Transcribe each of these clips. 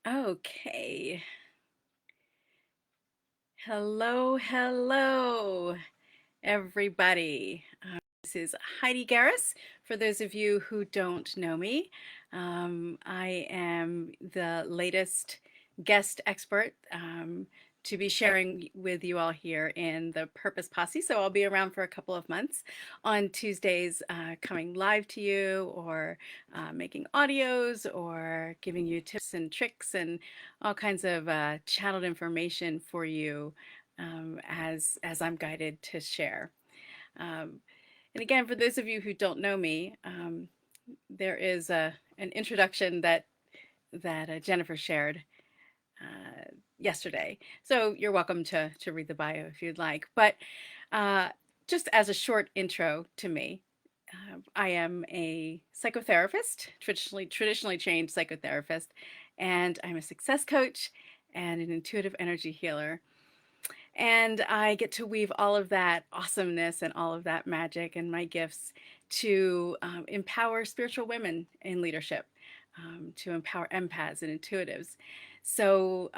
Okay. Hello, everybody. This is Heidi Garris. For those of you who don't know me, I am the latest guest expert to be sharing with you all here in the Purpose Posse. So I'll be around for a couple of months on Tuesdays, coming live to you or making audios or giving you tips and tricks and all kinds of channeled information for you as I'm guided to share. Um, and again, for those of you who don't know me, there is an introduction that Jennifer shared yesterday. So you're welcome to read the bio if you'd like. But uh, just as a short intro to me, I am a psychotherapist, traditionally trained psychotherapist, and I'm a success coach and an intuitive energy healer. And I get to weave all of that awesomeness and all of that magic and my gifts to empower spiritual women in leadership, to empower empaths and intuitives so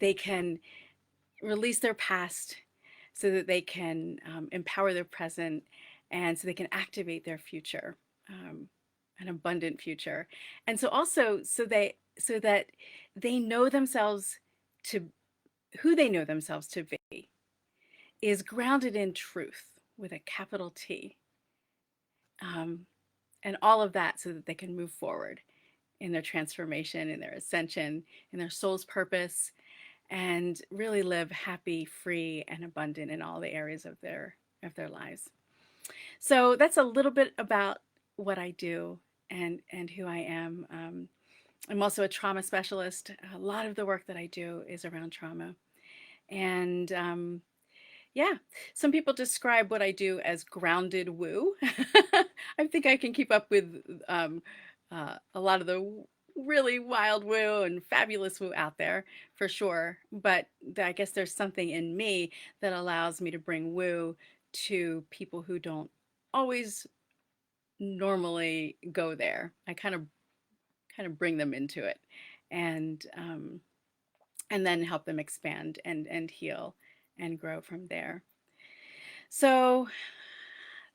they can release their past, so that they can empower their present, and so they can activate their future, an abundant future. And so also so that they know themselves to who they know themselves to be is grounded in truth with a capital T. Um, and all of that so that they can move forward in their transformation, in their ascension, in their soul's purpose, and really live happy, free, and abundant in all the areas of their lives. So that's a little bit about what I do and who I am. I'm also a trauma specialist. A lot of the work that I do is around trauma. And yeah, some people describe what I do as grounded woo. I think I can keep up with a lot of the really wild woo and fabulous woo out there for sure. But I guess there's something in me that allows me to bring woo to people who don't always normally go there. I kind of bring them into it, and and then help them expand and heal and grow from there. So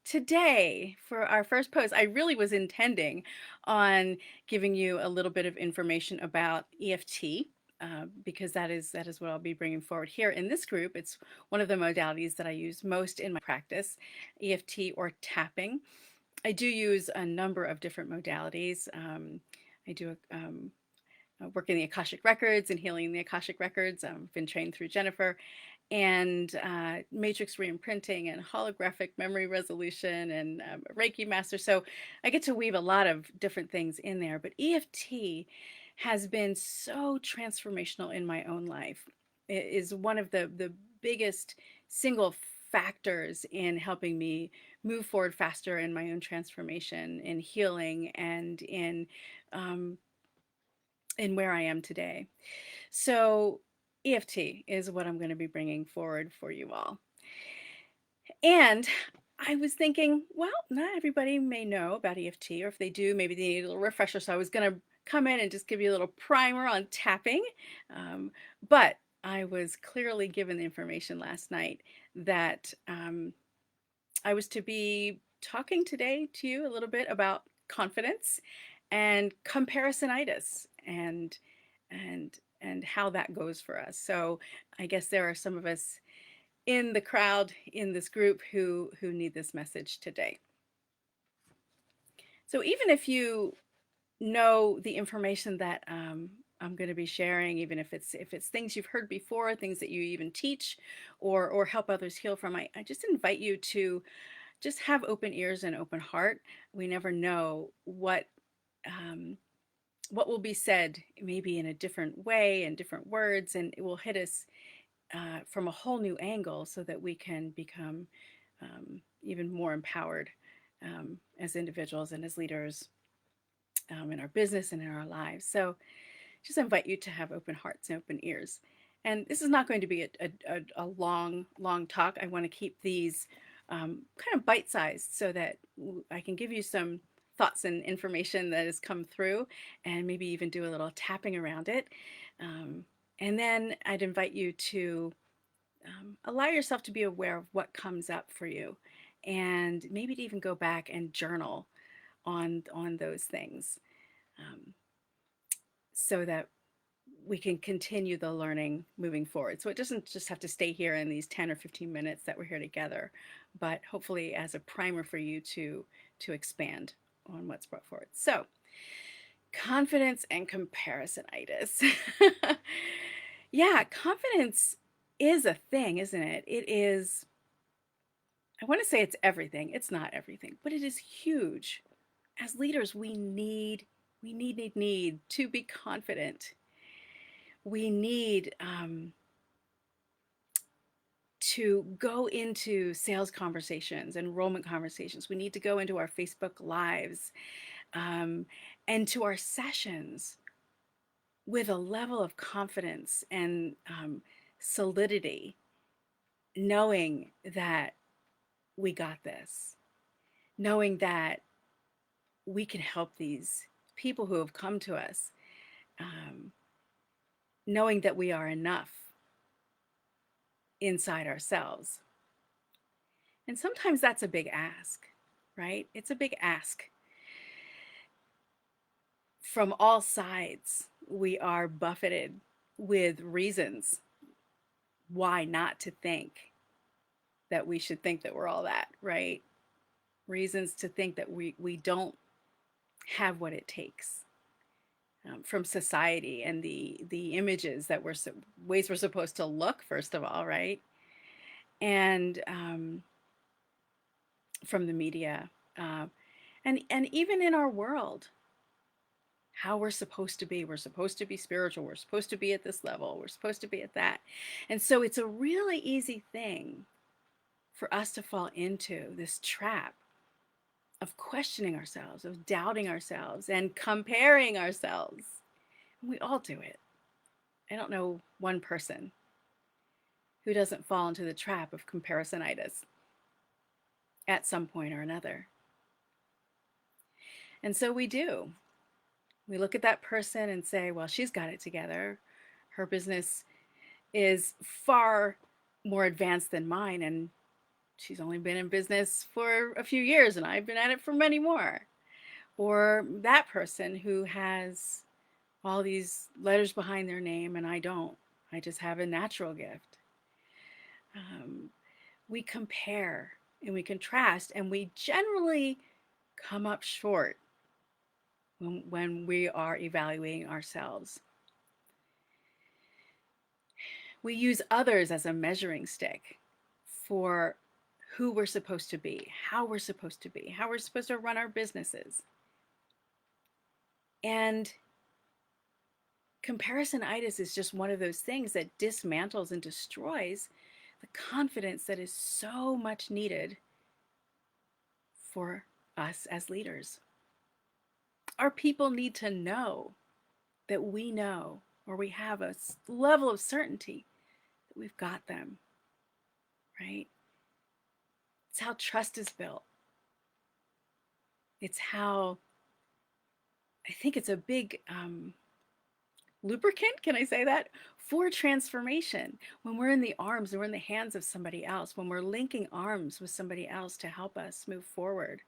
today, for our first post, I really was intending on giving you a little bit of information about EFT. Because that is what I'll be bringing forward here in this group. It's one of the modalities that I use most in my practice, EFT or tapping. I do use a number of different modalities. I do work in the Akashic Records and healing the Akashic Records. I've been trained through Jennifer, and matrix reimprinting and holographic memory resolution and Reiki master. So I get to weave a lot of different things in there. But EFT has been so transformational in my own life. It is one of the biggest single factors in helping me move forward faster in my own transformation, in healing, and in where I am today. So EFT is what I'm going to be bringing forward for you all. And I was thinking, well, not everybody may know about EFT, or if they do, maybe they need a little refresher. So I was going to come in and just give you a little primer on tapping. But I was clearly given the information last night that I was to be talking today to you a little bit about confidence and comparisonitis and how that goes for us. So I guess there are some of us in the crowd in this group who need this message today. So even if you know the information that I'm going to be sharing, even if it's things you've heard before, things that you even teach or help others heal from, I just invite you to just have open ears and open heart. We never know what will be said, maybe in a different way and different words, and it will hit us from a whole new angle so that we can become even more empowered as individuals and as leaders in our business and in our lives. So just invite you to have open hearts and open ears. And this is not going to be a long talk. I want to keep these kind of bite-sized so that I can give you some thoughts and information that has come through and maybe even do a little tapping around it. Um, and then I'd invite you to allow yourself to be aware of what comes up for you, and maybe to even go back and journal on those things, um, so that we can continue the learning moving forward. So it doesn't just have to stay here in these 10 or 15 minutes that we're here together, but hopefully as a primer for you to expand on what's brought forward. So confidence and comparisonitis. Yeah, confidence is a thing, isn't it? It is, I want to say it's everything. It's not everything, but it is huge. As leaders, we need to be confident. We need to go into sales conversations, enrollment conversations. We need to go into our Facebook lives, um, and to our sessions with a level of confidence and solidity, knowing that we got this, knowing that we can help these people who have come to us, um, knowing that we are enough inside ourselves. And sometimes that's a big ask, right? It's a big ask. From all sides, we are buffeted with reasons why not to think that we should think that we're all that, right? Reasons to think that we don't have what it takes, from society and the images that we're ways we're supposed to look, first of all, right? And from the media, uh, and even in our world, how we're supposed to be. We're supposed to be spiritual. We're supposed to be at this level. We're supposed to be at that. And so it's a really easy thing for us to fall into this trap of questioning ourselves, of doubting ourselves, and comparing ourselves. And we all do it. I don't know one person who doesn't fall into the trap of comparisonitis at some point or another. And so we do. We look at that person and say, well, she's got it together. Her business is far more advanced than mine, and she's only been in business for a few years, and I've been at it for many more. Or that person who has all these letters behind their name, and I don't. I just have a natural gift. Um, we compare and we contrast, and we generally come up short when we are evaluating ourselves. We use others as a measuring stick for who we're supposed to be, how we're supposed to be, how we're supposed to run our businesses. And comparisonitis is just one of those things that dismantles and destroys the confidence that is so much needed for us as leaders. Our people need to know that we know, or we have a level of certainty that we've got them, right? It's how trust is built. It's how, I think it's a big lubricant, can I say that? For transformation. When we're in the arms and we're in the hands of somebody else, when we're linking arms with somebody else to help us move forward,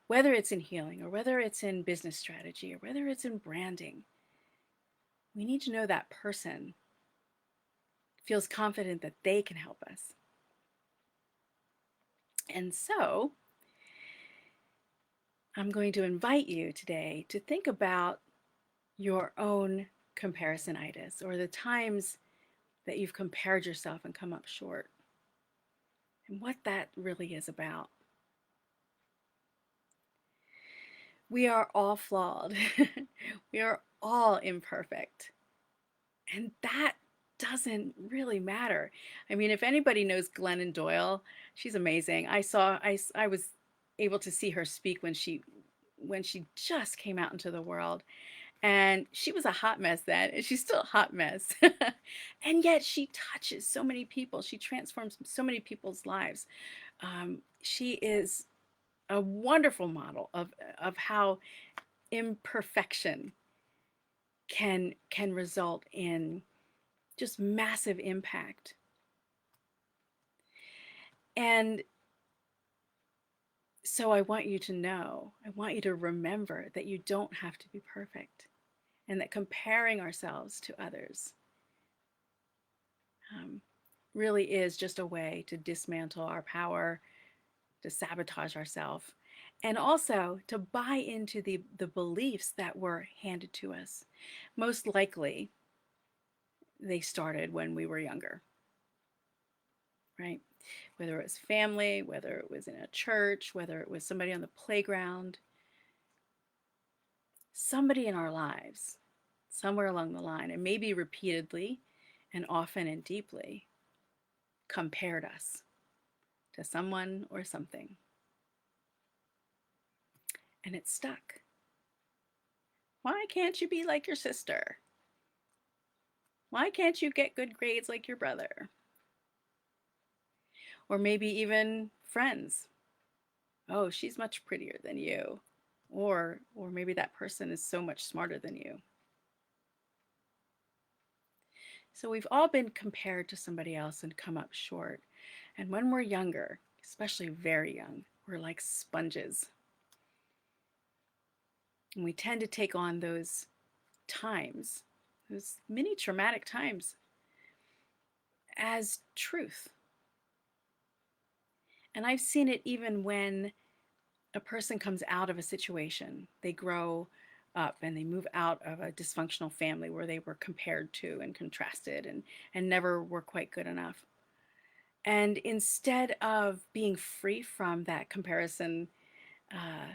whether it's in healing or whether it's in business strategy or whether it's in branding, we need to know that person feels confident that they can help us. And so I'm going to invite you today to think about your own comparisonitis, or the times that you've compared yourself and come up short, and what that really is about. We are all flawed. We are all imperfect. And that doesn't really matter. I mean, if anybody knows Glennon Doyle, she's amazing. I was able to see her speak when she just came out into the world. And she was a hot mess then, and she's still a hot mess. And yet she touches so many people. She transforms so many people's lives. She is a wonderful model of how imperfection can result in just massive impact. And so I want you to know, I want you to remember that you don't have to be perfect, and that comparing ourselves to others um, really is just a way to dismantle our power, to sabotage ourselves, and also to buy into the beliefs that were handed to us. Most likely, they started when we were younger, right? Whether it was family, whether it was in a church, whether it was somebody on the playground, somebody in our lives, somewhere along the line, and maybe repeatedly and often and deeply, compared us to someone or something. And it stuck. Why can't you be like your sister? Why can't you get good grades like your brother? Or maybe even friends. Oh, she's much prettier than you. Or maybe that person is so much smarter than you. So we've all been compared to somebody else and come up short. And when we're younger, especially very young, we're like sponges. And we tend to take on those times, those mini traumatic times, as truth. And I've seen it even when a person comes out of a situation, they grow up and they move out of a dysfunctional family where they were compared to and contrasted and never were quite good enough. And instead of being free from that comparison, uh,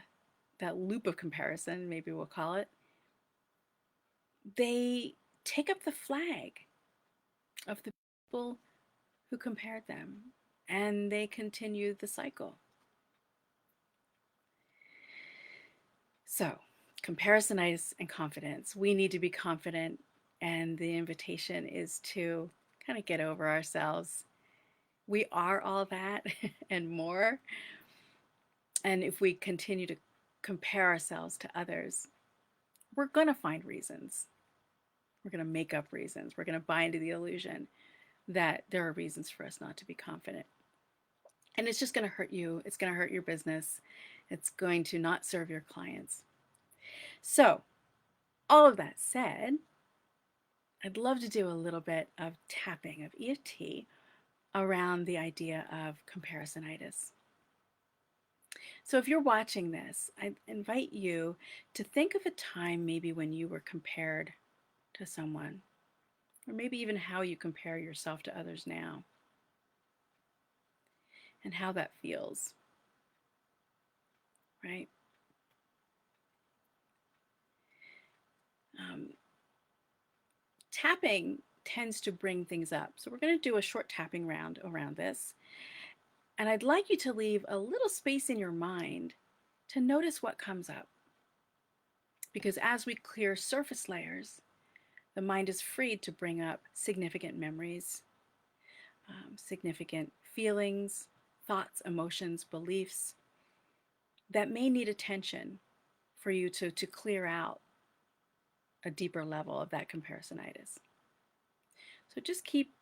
that loop of comparison, maybe we'll call it, they take up the flag of the people who compared them and they continue the cycle. So, comparisonitis and confidence. We need to be confident, and the invitation is to kind of get over ourselves. We are all that and more. And if we continue to compare ourselves to others, we're going to find reasons. We're going to make up reasons. We're going to buy into the illusion that there are reasons for us not to be confident. And it's just going to hurt you. It's going to hurt your business. It's going to not serve your clients. So, all of that said, I'd love to do a little bit of tapping of EFT around the idea of comparisonitis. So if you're watching this, I invite you to think of a time maybe when you were compared to someone, or maybe even how you compare yourself to others now, and how that feels, right? Um, Tapping tends to bring things up. So we're going to do a short tapping round around this. And I'd like you to leave a little space in your mind to notice what comes up. Because as we clear surface layers, the mind is freed to bring up significant memories, significant feelings, thoughts, emotions, beliefs that may need attention for you to clear out a deeper level of that comparisonitis. So just keep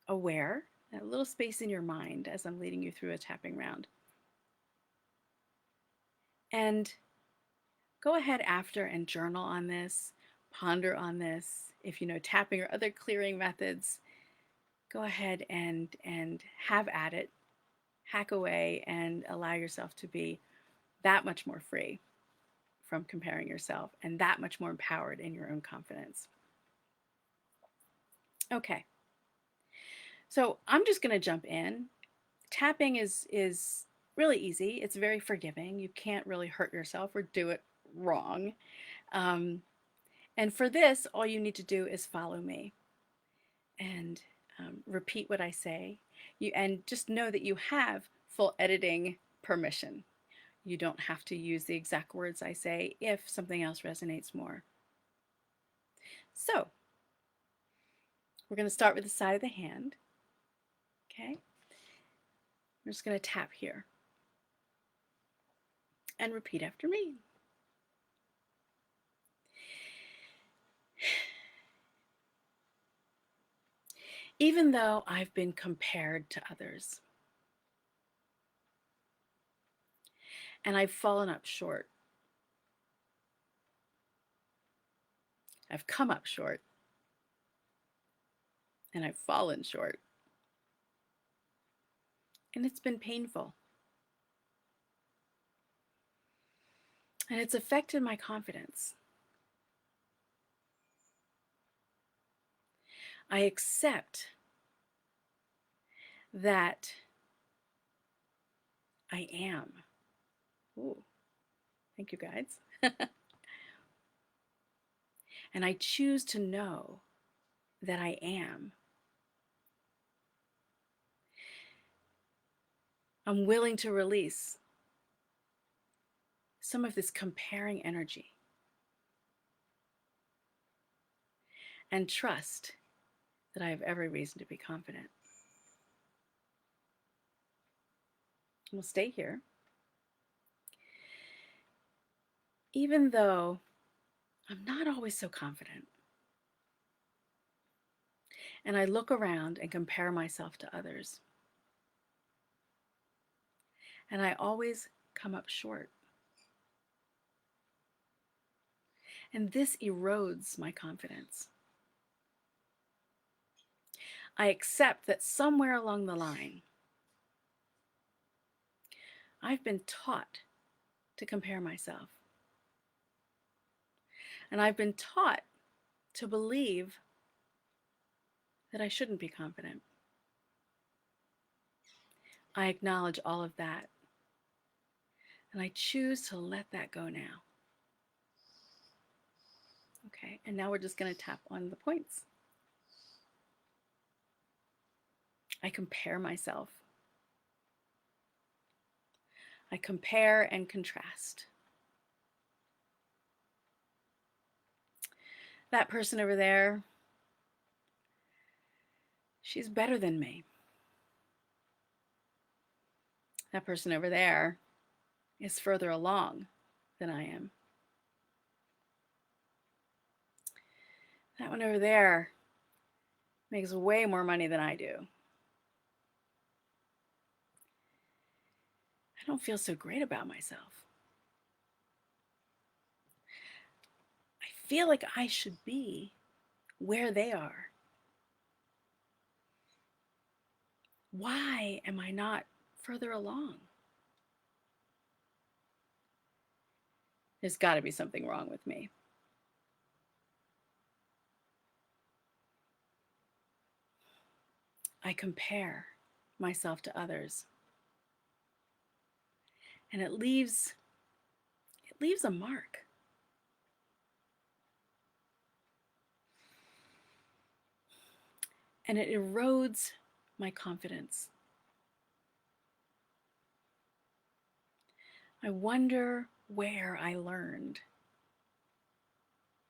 aware, that little space in your mind as I'm leading you through a tapping round. And go ahead after and journal on this, ponder on this. If you know tapping or other clearing methods, go ahead and have at it, hack away, and allow yourself to be that much more free from comparing yourself and that much more empowered in your own confidence. Okay, so I'm just going to jump in. Tapping is really easy. It's very forgiving. You can't really hurt yourself or do it wrong. And for this, all you need to do is follow me and repeat what I say. And just know that you have full editing permission. You don't have to use the exact words I say if something else resonates more. So we're going to start with the side of the hand. Okay. I'm just going to tap here and repeat after me. Even though I've been compared to others and I've fallen up short, I've come up short and I've fallen short, and it's been painful. And it's affected my confidence. I accept that I am. Ooh, thank you, guides. And I choose to know that I am. I'm willing to release some of this comparing energy and trust that I have every reason to be confident. We'll stay here. Even though I'm not always so confident, and I look around and compare myself to others, and I always come up short. And this erodes my confidence. I accept that somewhere along the line, I've been taught to compare myself. And I've been taught to believe that I shouldn't be confident. I acknowledge all of that. And I choose to let that go now. Okay, and now we're just going to tap on the points. I compare myself. I compare and contrast. That person over there, she's better than me. That person over there is further along than I am. That one over there makes way more money than I do. I don't feel so great about myself. I feel like I should be where they are. Why am I not further along? There's got to be something wrong with me. I compare myself to others. And it leaves a mark. And it erodes my confidence. I wonder where I learned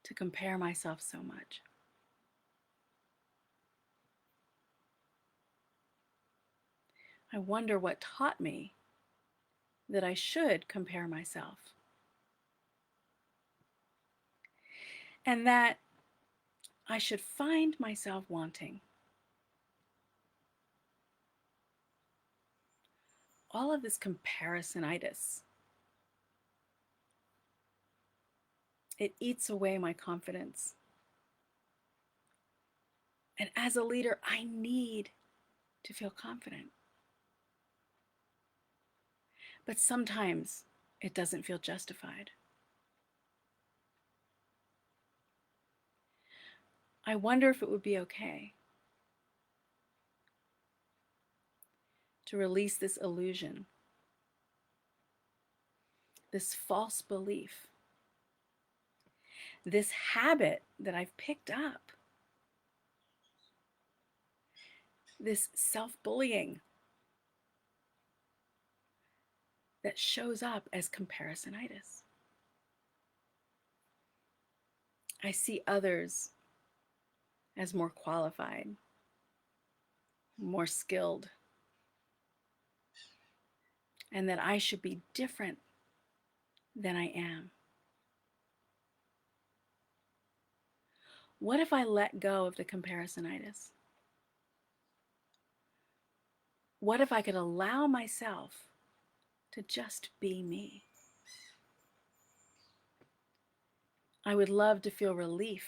to compare myself so much. I wonder what taught me that I should compare myself. And that I should find myself wanting all of this comparisonitis. It eats away my confidence. And as a leader, I need to feel confident. But sometimes it doesn't feel justified. I wonder if it would be okay to release this illusion, this false belief, this habit that I've picked up, this self-bullying that shows up as comparisonitis. I see others as more qualified, more skilled, and that I should be different than I am. What if I let go of the comparisonitis? What if I could allow myself to just be me? I would love to feel relief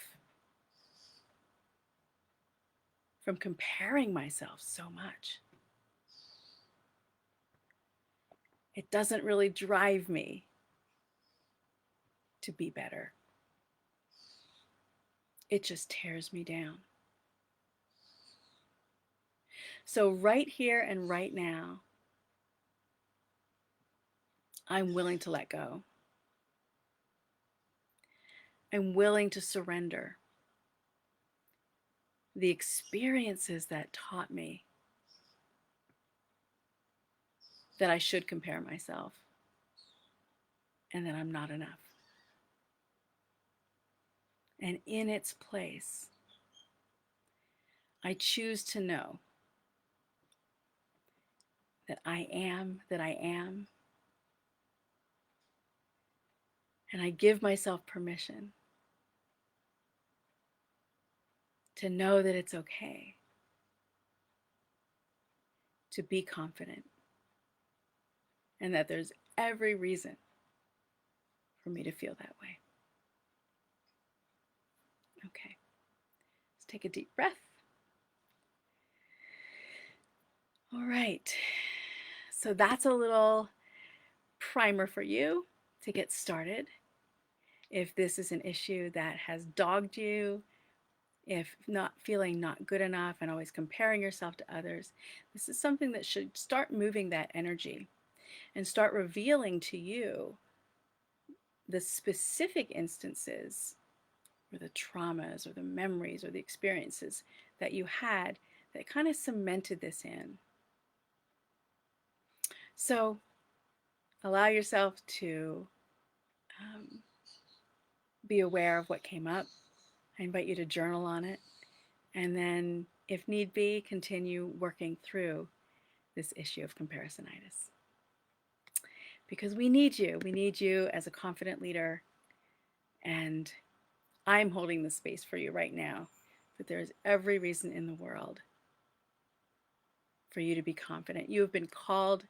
from comparing myself so much. It doesn't really drive me to be better. It just tears me down. So right here and right now, I'm willing to let go. I'm willing to surrender the experiences that taught me that I should compare myself and that I'm not enough. And in its place, I choose to know that I am, and I give myself permission to know that it's okay to be confident and that there's every reason for me to feel that way. Okay, let's take a deep breath. All right, so that's a little primer for you to get started. If this is an issue that has dogged you, if not feeling not good enough and always comparing yourself to others, this is something that should start moving that energy and start revealing to you the specific instances or the traumas or the memories or the experiences that you had that kind of cemented this in. So allow yourself to be aware of what came up. I invite you to journal on it. And then, if need be, continue working through this issue of comparisonitis. Because we need you. We need you as a confident leader. And I'm holding the space for you right now. But there's every reason in the world for you to be confident. You have been called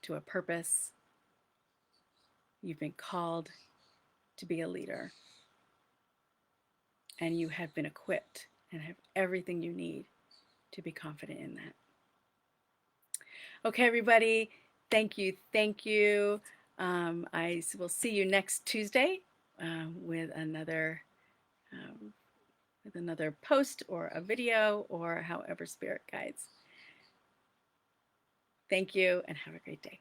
to a purpose. You've been called to be a leader. And you have been equipped and have everything you need to be confident in that. Okay, everybody, thank you. Thank you. I will see you next Tuesday with another post or a video or however Spirit guides. Thank you and have a great day.